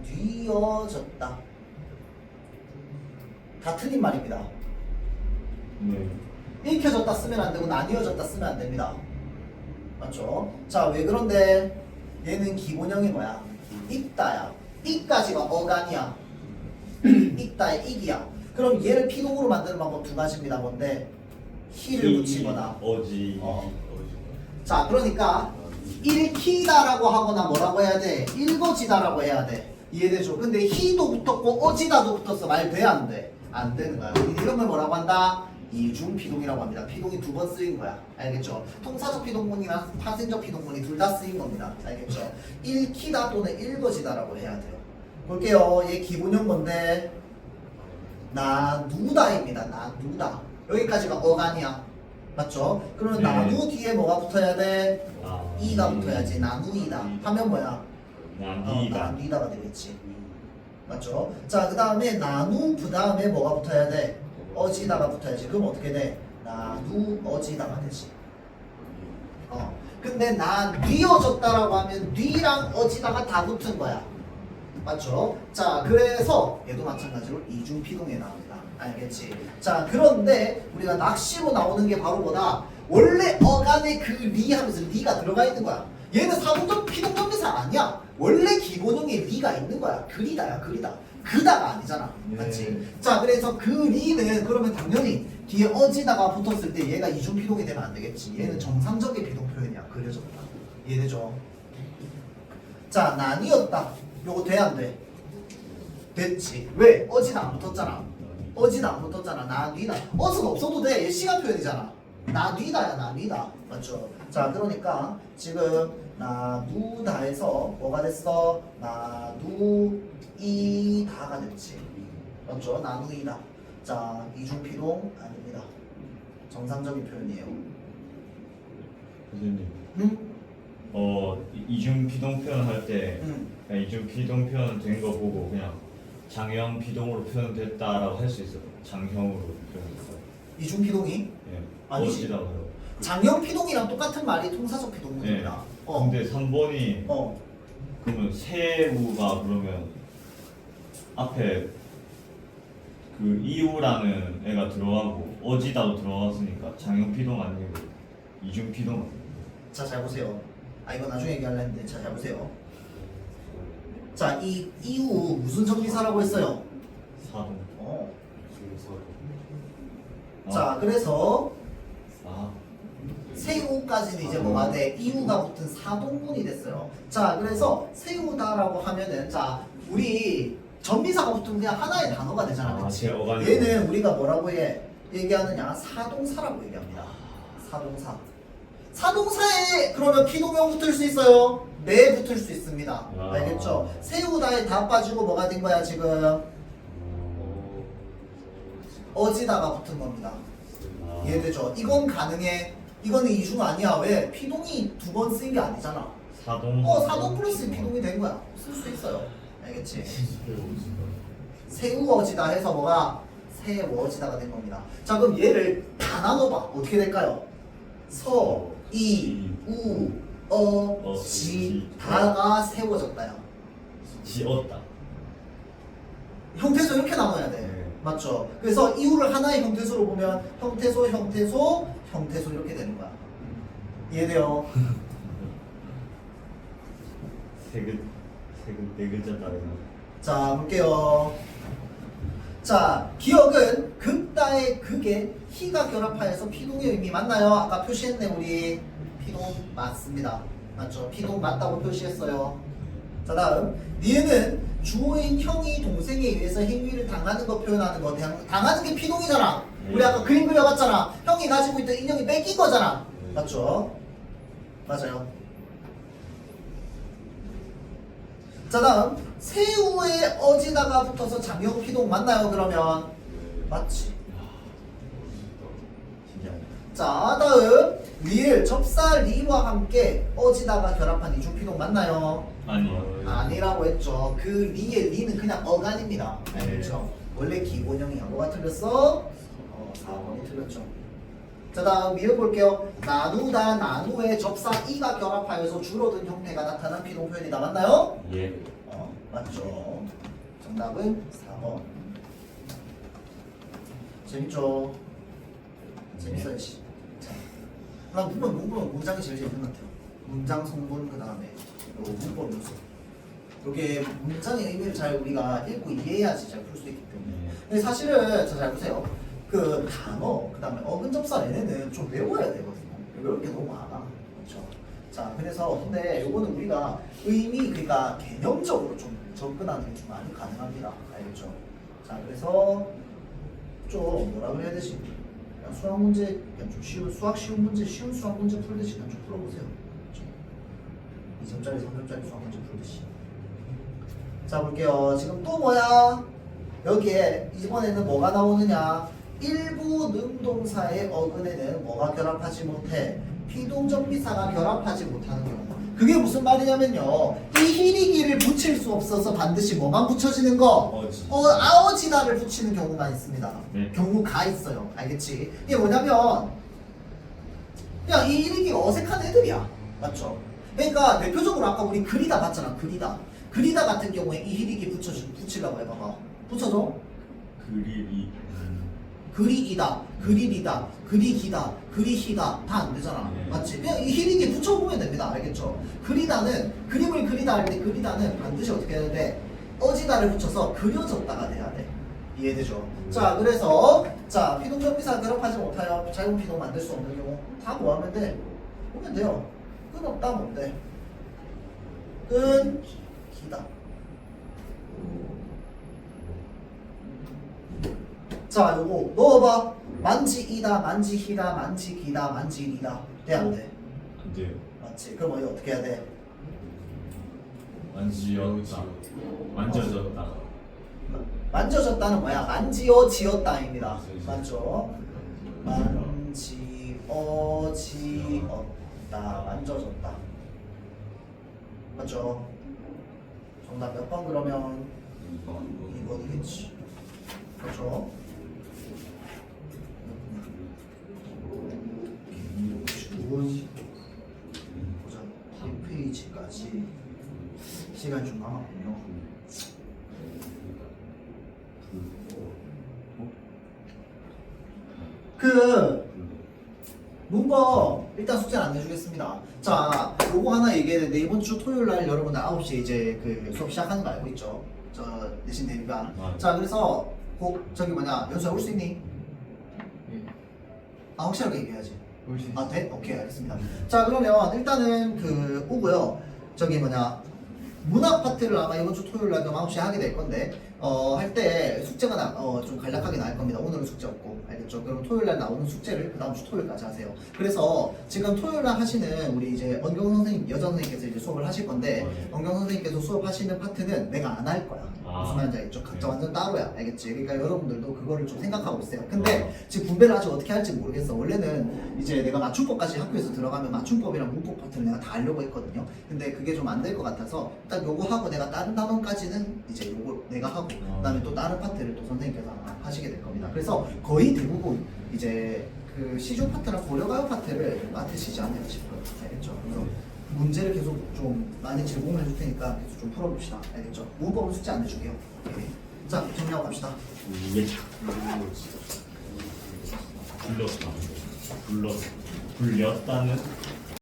나뉘어졌다. 다 틀린 말입니다. 네. 읽혀졌다 쓰면 안 되고 나뉘어졌다 쓰면 안 됩니다. 맞죠? 자, 왜 그런데 얘는 기본형이 뭐야? 있다야. 이까지가 어간이야. 있다의 익이야. 그럼 얘를 피동으로 만드는 방법 두 가지입니다. 뭔데? 히를 붙이거나 어지. 자, 그러니까 읽히다라고 하거나 뭐라고 해야 돼? 읽어지다라고 해야 돼. 이해되죠? 근데 히도 붙었고 어지다도 붙었어. 말 돼? 안 돼? 안 되는 거야. 이런 걸 뭐라고 한다? 이중 피동이라고 합니다. 피동이 두 번 쓰인 거야. 알겠죠? 통사적 피동문이나 파생적 피동문이 둘 다 쓰인 겁니다. 알겠죠? 읽히다 또는 읽어지다라고 해야 돼요. 볼게요. 얘 기본형 뭔데? 나누다입니다. 나누다. 여기까지가 어간이야. 맞죠? 그러면 네. 나누 뒤에 뭐가 붙어야 돼? 아, 이가 붙어야지. 나누이다. 하면 뭐야? 나뉘다. 나뉘다가 되겠지. 맞죠? 자, 그 다음에 나누 그 다음에 뭐가 붙어야 돼? 어지다가 붙어야지. 그럼 어떻게 돼? 나누 어지다가 되지. 근데 나 뉘어졌다라고 하면 뉘랑 어지다가 다 붙은 거야. 맞죠? 자, 그래서 얘도 마찬가지로 이중피동에 나옵니다. 알겠지? 자, 그런데 우리가 낚시로 나오는 게 바로 뭐다? 원래 어간에 그 리 하면서 리가 들어가 있는 거야. 얘는 사동적 피동정비사 아니야. 원래 기본형에 리가 있는 거야. 그리다야, 그리다. 그다가 아니잖아. 맞지? 자, 그래서 그 리는 그러면 당연히 뒤에 어지다가 붙었을 때 얘가 이중피동이 되면 안 되겠지. 얘는 정상적인 피동 표현이야. 그려졌다. 이해되죠? 자, 나뉘었다. 요거 돼, 안 돼? 됐지. 왜? 어지는 안 붙었잖아. 어지는 안 붙었잖아. 나뉘다. 어는 없어도 돼. 얘 시간 표현이잖아. 나뉘다야, 나뉘다. 맞죠? 자, 그러니까 지금 나누다에서 뭐가 됐어? 나누이다가 됐지. 맞죠? 나누이다. 자, 이중피동 아닙니다. 정상적인 표현이에요. 선생님. 응? 이중 피동 표현할 때 응. 그냥 이중 피동 표현 된 거 보고 그냥 장형 피동으로 표현됐다라고 할 수 있어요. 장형으로 표현했어요. 이중피동이? 예. 아니지. 어지다고요. 장형 피동이랑 똑같은 말이 통사적 예. 피동문입니다. 근데 3번이 그러면 새우가 그러면 앞에 그 이우라는 애가 들어가고 어지다도 들어갔으니까 장형 피동 아니고 이중 피동. 자, 잘 보세요. 이거 나중에 얘기할라 했는데, 자, 잘 보세요. 자, 이 이후 무슨 정비사라고 했어요? 사동. 자, 그래서 아. 새우까지는 이제 뭐가 돼? 이후가 붙은 사동문이 됐어요. 자, 그래서 새우다라고 하면은, 자, 우리 전미사가 붙으면 그냥 하나의 단어가 되잖아. 그치? 제 어간이. 얘는 우리가 뭐라고 얘기하느냐? 사동사라고 얘기합니다. 사동사. 사동사에 그러면 피동형 붙을 수 있어요? 네, 붙을 수 있습니다. 알겠죠? 새우다에 다 빠지고 뭐가 된 거야, 지금? 어지다가 붙은 겁니다. 이해되죠? 이건 가능해. 이거는 이중 아니야. 왜? 피동이 두 번 쓰인 게 아니잖아. 사동. 사동 플러스 피동이 된 거야. 쓸 수 있어요. 알겠지? 새우어지다 해서 뭐가? 새워지다가 된 겁니다. 자, 그럼 얘를 다 나눠봐. 어떻게 될까요? 서, 이, 우, 지, 다가 세워졌다요. 지었다. 형태소 이렇게 나눠야 돼. 네. 맞죠? 그래서 이유를 하나의 형태소로 보면 형태소, 형태소, 형태소 이렇게 되는 거야. 이해돼요? 네 글자다. 자, 볼게요. 자, 기억은 극다의 극에 희가 결합하여서 피동의 의미 맞나요? 아까 표시했네 우리. 피동 맞습니다. 맞죠? 피동 맞다고 표시했어요. 자, 다음 니은은 주어인 형이 동생에 의해서 행위를 당하는 거 표현하는 거. 당하는 게 피동이잖아. 우리 아까 그림 그려봤잖아. 형이 가지고 있던 인형이 뺏긴 거잖아. 맞죠? 맞아요. 자, 다음 새우에 어지다가 붙어서 장형 피동 맞나요? 그러면 맞지. 자, 다음 리을 접사 리와 함께 어지다가 결합한 이중 피동 맞나요? 아니요. 아니라고 했죠. 그 리의 리는 그냥 어간입니다. 네. 알겠죠? 원래 기본형이야. 뭐가 틀렸어? 4번이 틀렸죠. 자, 다음 미음 볼게요. 나누다 나누에 접사 이가 결합하여서 줄어든 형태가 나타난 피동 표현이다. 맞나요? 예. 맞죠. 정답은 4번. 재밌죠? 재밌어야지. 자, 나 문장이 제일 재밌는 것 같아요. 문장 성분 그 다음에 문법 요소. 이게 문장의 의미를 잘 우리가 읽고 이해해야지 잘 풀 수 있기 때문에. 근데 사실은 잘 보세요. 그 단어 그 다음에 어근접사 얘네는 좀 외워야 되거든요. 외울 게 너무 많아. 그렇죠? 자, 그래서 근데 요거는 우리가 의미 그러니까 개념적으로 좀 접근하는 게 좀 많이 가능합니다. 알겠죠? 자, 그래서 좀 뭐라고 해야 되지? 그냥 수학 문제 그냥 좀 쉬운 쉬운 문제 쉬운 수학 문제 풀듯이 그냥 좀 풀어보세요. 그렇죠? 2점짜리 3점짜리 수학 문제 풀듯이. 자, 볼게요. 지금 또 뭐야? 여기에 이번에는 뭐가 나오느냐? 일부 능동사의 어근에는 뭐가 결합하지 못해? 피동정비사가 결합하지 못하는 경우. 그게 무슨 말이냐면요. 이 히리기를 붙일 수 없어서 반드시 뭐만 붙여지는 거? 아어지다를 붙이는 경우가 있습니다. 네. 경우가 있어요. 알겠지? 이게 뭐냐면 그냥 이 히리기가 어색한 애들이야. 맞죠? 그러니까 대표적으로 아까 우리 그리다 봤잖아. 그리다 같은 경우에 이 히리기 붙이려고 해봐봐. 붙여줘. 그릴이 그리이다, 그리리다, 그리기다, 그리히다 다 안 되잖아. 네. 맞지? 그냥 이 히리기 붙여보면 됩니다. 알겠죠? 그리다는 그림을 그리다 할 때 그리다는 반드시 어떻게 해야 돼? 어지다를 붙여서 그려졌다가 돼야 돼. 이해되죠? 자, 그래서 자 피동접비사 결합하지 못하여 자유분 피동 만들 수 없는 경우 다 뭐 하면 돼? 보면 돼요. 끊었다 뭔데? 끊기다. 자, 요거 넣어봐. 만지이다, 만지히다, 만지기다, 만지리다. 돼, 안 돼? 안 돼요. 맞지? 그럼 이거 어떻게 해야 돼? 만지었다. 만져졌다. 만져졌다는 뭐야? 만지어지었다입니다. 맞죠? 만지어지었다. 만져졌다. 맞죠? 정답 몇 번 그러면? 2번이겠지. 그렇죠? 보자. 1페이지까지 시간이 좀 남았군요. 그 문법 일단 숙제는 안 내주겠습니다. 자, 요거 하나 얘기해야 되는데 이번 주 토요일 날 여러분들 9시에 이제 그 수업 시작하는 거 알고 있죠? 저 내신 대비반. 자, 그래서 저기 뭐냐 연수야 올 수 있니? 아, 확실하게 얘기해야지. 아, 돼? 오케이, 알겠습니다. 자, 그러면 일단은 그 오고요. 저기 뭐냐 문학 파트를 아마 이번 주 토요일 날 9시에 하게 될 건데 할 때 숙제가 좀 간략하게 나올 겁니다. 오늘은 숙제 없고 알겠죠? 그럼 토요일 날 나오는 숙제를 그 다음 주 토요일까지 하세요. 그래서 지금 토요일 날 하시는 우리 이제 언경 선생님, 여자 선생님께서 이제 수업을 하실 건데 언경 선생님께서 수업하시는 파트는 내가 안 할 거야. 무슨 말인지 알겠죠? 각자 완전 따로야. 알겠지? 그러니까 여러분들도 그거를 좀 생각하고 있어요. 근데 지금 분배를 아직 어떻게 할지 모르겠어. 원래는 이제 내가 맞춤법까지 학교에서 들어가면 맞춤법이랑 문법 파트는 내가 다 하려고 했거든요. 근데 그게 좀 안 될 것 같아서 일단 요거 하고 내가 다른 단원까지는 이제 요거 내가 하고 그다음에 또 다른 파트를 또 선생님께서 아마 하시게 될 겁니다. 그래서 거의 대부분 이제 그 시중 파트랑 고려가요 파트를 맡으시지 않을까 싶어요. 알겠죠? 그래서 문제를 계속 좀 많이 제공을 해줄 테니까 계속 좀 풀어봅시다. 알겠죠? 문법은 숙제 안 내줄게요. 오케이. 자, 정리하고 갑시다. 불렀다는